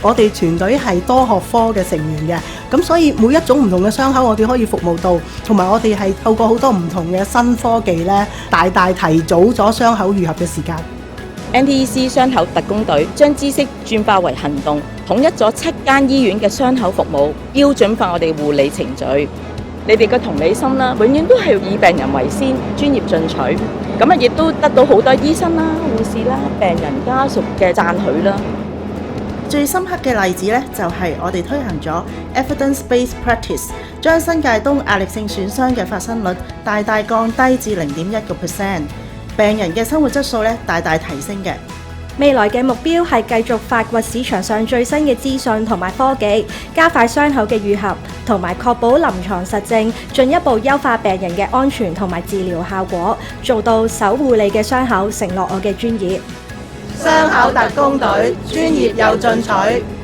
我哋團隊係多學科嘅成員嘅，咁所以每一種唔同嘅傷口我哋可以服務到，同埋我哋係透過好多唔同嘅新科技呢，大大提早咗傷口愈合嘅時間。NTEC 傷口特工隊將知識轉化為行動，統一咗7間醫院嘅傷口服務，標準化我哋護理程序。你哋嘅同理心啦，永遠都係以病人為先，專業進取。咁啊，亦都得到好多醫生啦、護士啦、病人家屬嘅讚許啦。最深刻嘅例子呢，就係我哋推行咗 evidence-based practice， 將新界東壓力性損傷嘅發生率大大降低至0.1%， 病人嘅生活質素呢大大提升嘅。未來嘅目標係繼續發掘市場上最新嘅資訊同埋科技，加快傷口嘅愈合，同埋確保臨床實證，進一步優化病人嘅安全同埋治療效果，做到守護你嘅傷口，承諾我嘅專業。傷口特工隊，專業又進取。